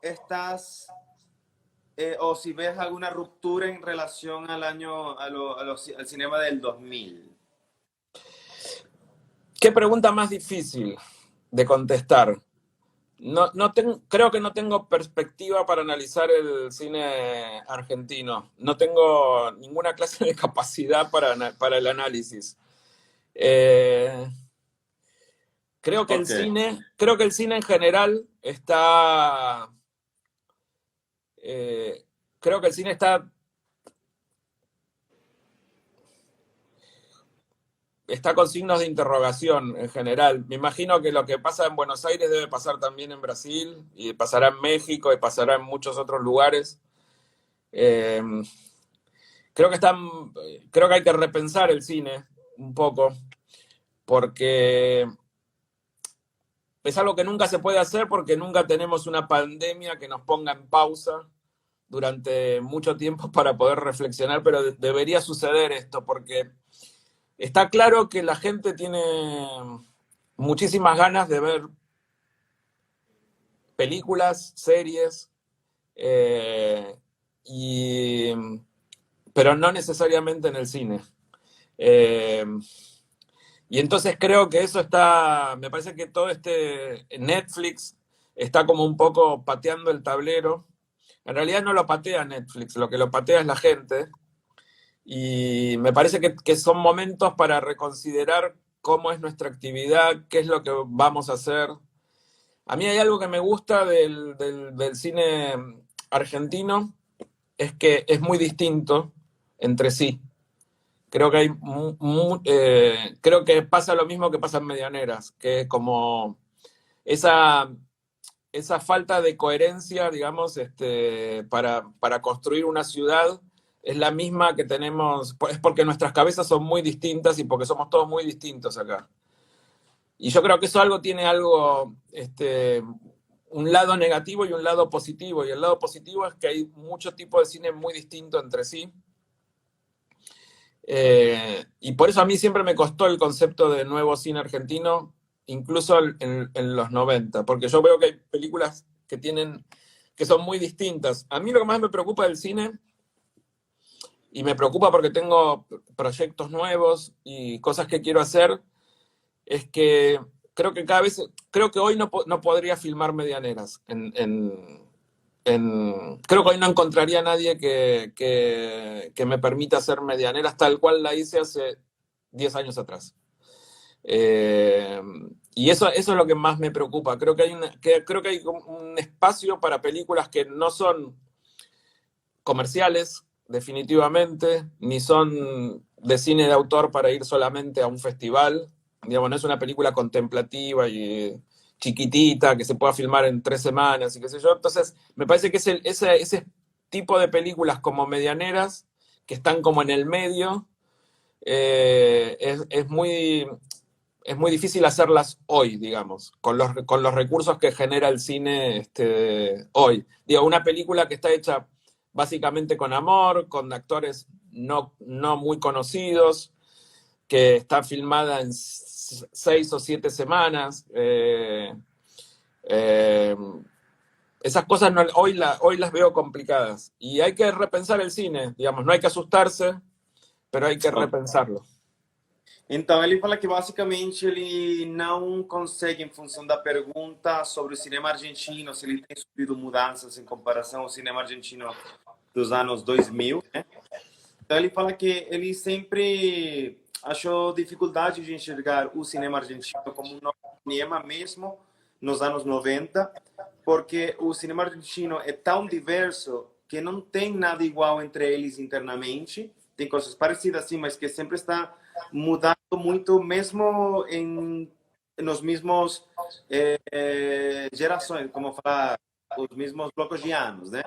o si ves alguna ruptura en relación al al cinema del 2000. ¿Qué pregunta más difícil de contestar? Creo que no tengo perspectiva para analizar el cine argentino. No tengo ninguna clase de capacidad para el análisis. Creo que Okay. creo que el cine en general está. Creo que el cine está con signos de interrogación en general. Me imagino que lo que pasa en Buenos Aires debe pasar también en Brasil, y pasará en México, y pasará en muchos otros lugares. Eh, creo creo que hay que repensar el cine un poco, porque es algo que nunca se puede hacer, porque nunca tenemos una pandemia que nos ponga en pausa durante mucho tiempo para poder reflexionar, pero debería suceder esto, porque está claro que la gente tiene muchísimas ganas de ver películas, series, eh, y, pero no necesariamente en el cine. Eh, y entonces creo que me parece que todo Netflix está como un poco pateando el tablero. En realidad no lo patea Netflix, lo que lo patea es la gente. Y me parece que son momentos para reconsiderar cómo es nuestra actividad, qué es lo que vamos a hacer. A mí hay algo que me gusta del cine argentino, es que es muy distinto entre sí. Creo que creo que pasa lo mismo que pasa en Medianeras, que como esa, esa falta de coherencia, digamos, para construir una ciudad es la misma que tenemos, es porque nuestras cabezas son muy distintas y porque somos todos muy distintos acá. Y yo creo que eso tiene un lado negativo y un lado positivo. Y el lado positivo es que hay mucho tipo de cine muy distinto entre sí. Y por eso a mí siempre me costó el concepto de nuevo cine argentino, incluso en los 90, porque yo veo que hay películas que son muy distintas. A mí lo que más me preocupa del cine, y me preocupa porque tengo proyectos nuevos y cosas que quiero hacer, es que creo que hoy no podría filmar Medianeras. Creo que hoy no encontraría a nadie que me permita hacer Medianeras tal cual la hice hace 10 años atrás. Y eso es lo que más me preocupa. Creo que hay un espacio para películas que no son comerciales, definitivamente, ni son de cine de autor para ir solamente a un festival. Digamos, no es una película contemplativa y chiquitita que se pueda filmar en 3 semanas y qué sé yo. Entonces, me parece que ese tipo de películas como Medianeras, que están como en el medio, es muy difícil hacerlas hoy, digamos, con los recursos que genera el cine hoy. Digo, una película que está hecha básicamente con amor, con actores no muy conocidos, que está filmada en 6 o 7 semanas. Esas cosas hoy las veo complicadas. Y hay que repensar el cine, digamos, no hay que asustarse, pero hay que repensarlo. Então, ele fala que basicamente ele não consegue, em função da pergunta sobre o cinema argentino, se ele tem sofrido mudanças em comparação ao cinema argentino dos anos 2000, né? Então, ele fala que ele sempre achou dificuldade de enxergar o cinema argentino como um novo cinema mesmo nos anos 90, porque o cinema argentino é tão diverso que não tem nada igual entre eles internamente. Tem coisas parecidas, sim, mas que sempre está mudando muito, mesmo nos mesmos gerações, como falar, os mesmos blocos de anos, né?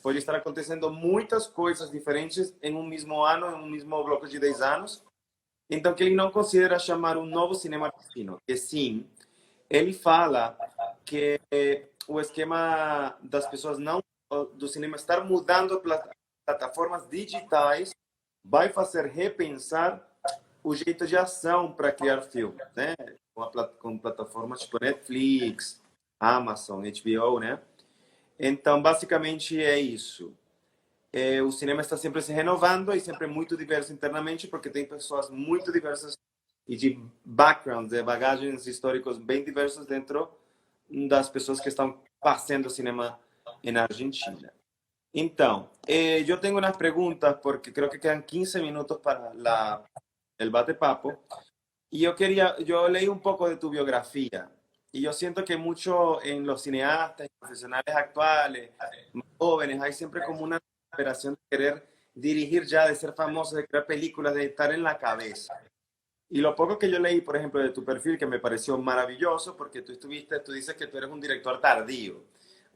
Pode estar acontecendo muitas coisas diferentes em um mesmo ano, em um mesmo bloco de 10 anos. Então, que ele não considera chamar um novo cinema argentino, que sim, ele fala que o esquema das pessoas não do cinema estar mudando plataformas digitais vai fazer repensar o jeito de ação para criar filmes, né? Com plataformas tipo Netflix, Amazon, HBO, né? Então, basicamente é isso. O cinema está sempre se renovando e sempre muito diverso internamente, porque tem pessoas muito diversas e de backgrounds, de bagagens históricos bem diversos dentro das pessoas que estão fazendo cinema na Argentina. Então, eu tenho umas perguntas, porque creo que quedan 15 minutos para el bate-papo. Y yo leí un poco de tu biografía y yo siento que mucho en los cineastas y profesionales actuales, más jóvenes, hay siempre como una operación de querer dirigir ya, de ser famoso, de crear películas, de estar en la cabeza. Y lo poco que yo leí, por ejemplo, de tu perfil, que me pareció maravilloso, porque tú dices que tú eres un director tardío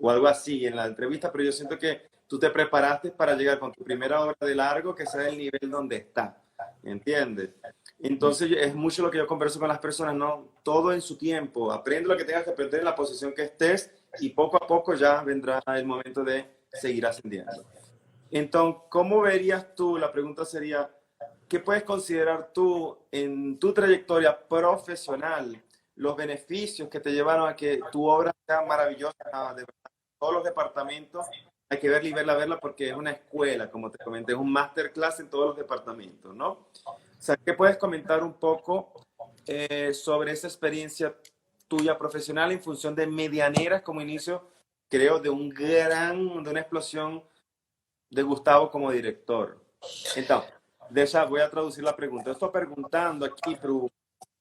o algo así en la entrevista, pero yo siento que tú te preparaste para llegar con tu primera obra de largo, que sea el nivel donde está, ¿entiendes? Entonces es mucho lo que yo converso con las personas, ¿no? Todo en su tiempo, aprende lo que tengas que aprender en la posición que estés y poco a poco ya vendrá el momento de seguir ascendiendo. Entonces, ¿cómo verías tú? La pregunta sería, ¿qué puedes considerar tú en tu trayectoria profesional los beneficios que te llevaron a que tu obra sea maravillosa de verdad? Todos los departamentos hay que verla y verla, verla porque es una escuela, como te comenté, es un masterclass en todos los departamentos, ¿no? O sea, ¿qué puedes comentar un poco sobre esa experiencia tuya profesional en función de Medianeras como inicio, creo, de una explosión de Gustavo como diretor? Então, voy a traducir la pregunta. Eu estou perguntando aqui para o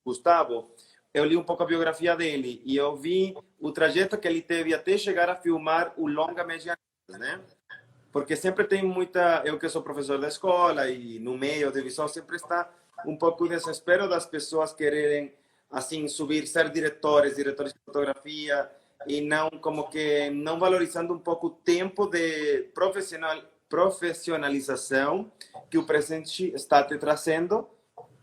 Gustavo, eu li um pouco a biografia dele e eu vi o trajeto que ele teve até chegar a filmar o longa Medianeras, né? Porque sempre tem muita... Eu que sou professor da escola e no meio audiovisual sempre está um pouco o desespero das pessoas quererem, assim, subir, ser diretores de fotografia e não, como que, não valorizando um pouco o tempo de profissionalização que o presente está te trazendo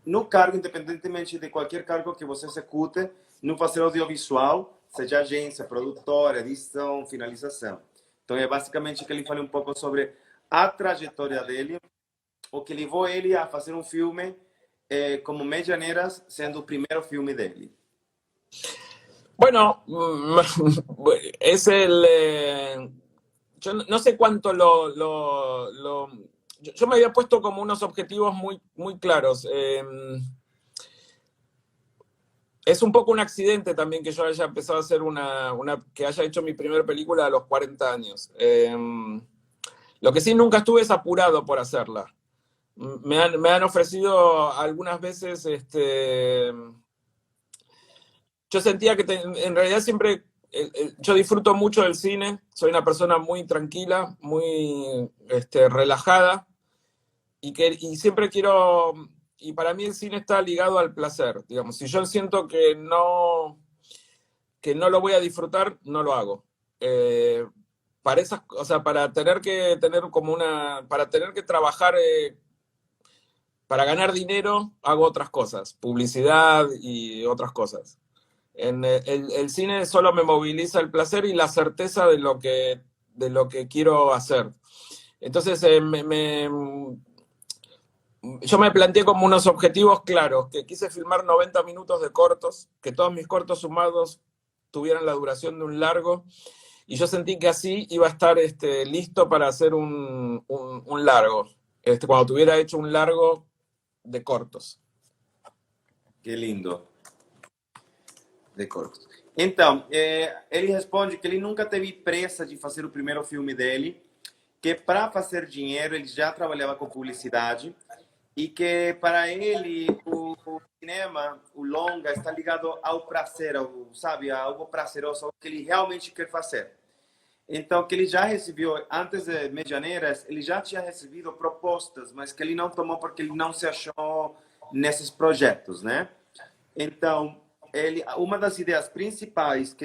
no cargo, independentemente de qualquer cargo que você execute, no fazer audiovisual, seja agência, produtora, edição, finalização. Então, é basicamente que ele fale um pouco sobre a trajetória dele, o que levou ele a fazer um filme como Medianeras, sendo o primeiro filme dele. Bueno, es yo no sé cuánto yo me había puesto como unos objetivos muy, muy claros. Es un poco un accidente también que yo haya empezado a hacer que haya hecho mi primera película a los 40 años. Lo que sí nunca estuve es apurado por hacerla. Me han ofrecido algunas veces, yo sentía que en realidad siempre, yo disfruto mucho del cine, soy una persona muy tranquila, muy relajada, y siempre quiero... Y para mí el cine está ligado al placer, digamos. Si yo siento que no lo voy a disfrutar, no lo hago. O sea, para tener que trabajar, para ganar dinero, hago otras cosas, publicidad y otras cosas. El cine solo me moviliza el placer y la certeza de lo que quiero hacer. Entonces, yo me planteé como unos objetivos claros, que quise filmar 90 minutos de cortos, que todos mis cortos sumados tuvieran la duración de un largo, y yo sentí que así iba a estar listo para hacer un largo, cuando tuviera hecho un largo de cortos. Que lindo. De cortos. Então, ele responde que ele nunca teve pressa de fazer o primeiro filme dele, que para fazer dinheiro ele já trabalhava com publicidade, e que para ele o cinema, o longa, está ligado ao prazer, sabe, a algo prazeroso, algo que ele realmente quer fazer. Então, que ele já recebeu, antes de Medianeras, ele já tinha recebido propostas, mas que ele não tomou porque ele não se achou nesses projetos, né? Então, uma das ideias principais que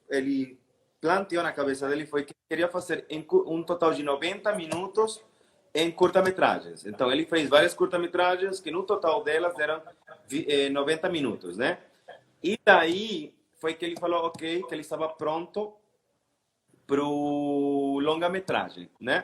ele planteou na cabeça dele foi que queria fazer um total de 90 minutos em curta-metragens. Então, ele fez várias curta-metragens que no total delas eram 90 minutos, né? E daí foi que ele falou, ok, que ele estava pronto para o longa-metragem, né?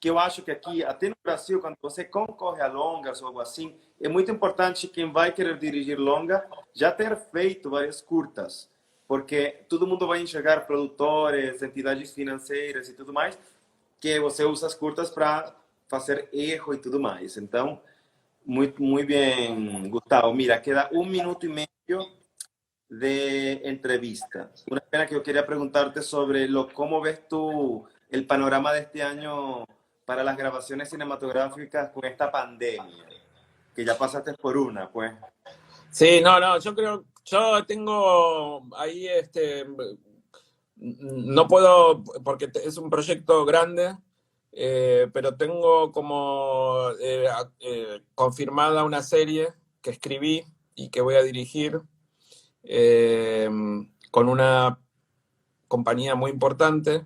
que eu acho que aqui, até no Brasil, quando você concorre a longas ou algo assim, é muito importante quem vai querer dirigir longa já ter feito várias curtas, porque todo mundo vai enxergar produtores, entidades financeiras e tudo mais, que você usa as curtas para fazer erro e tudo mais. Então, muito bem, Gustavo. Mira, queda 1 minuto y medio de entrevista. Una pena que yo quería preguntarte sobre cómo ves tú el panorama de este año para las grabaciones cinematográficas con esta pandemia, que ya pasaste por una, pues. Sí, no, yo tengo ahí, no puedo, porque es un proyecto grande, pero tengo como confirmada una serie que escribí y que voy a dirigir con una compañía muy importante,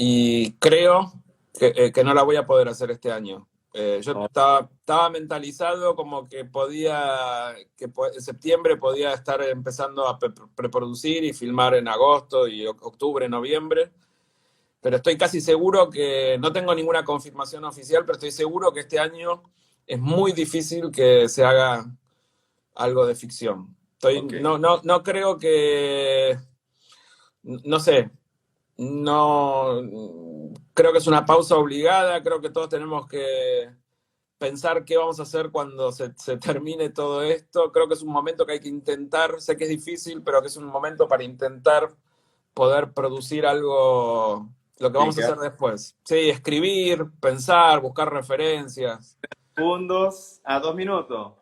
y creo que no la voy a poder hacer este año. Yo estaba mentalizado como que en septiembre podía estar empezando a preproducir y filmar en agosto y octubre, noviembre, pero estoy casi seguro que, no tengo ninguna confirmación oficial, pero estoy seguro que este año es muy difícil que se haga algo de ficción. Okay. No creo que, no sé, no creo que es una pausa obligada, creo que todos tenemos que pensar qué vamos a hacer cuando se termine todo esto. Creo que es un momento que hay que intentar, sé que es difícil, pero que es un momento para intentar poder producir algo, lo que vamos a hacer después. Sí, escribir, pensar, buscar referencias. Segundos a 2 minutos.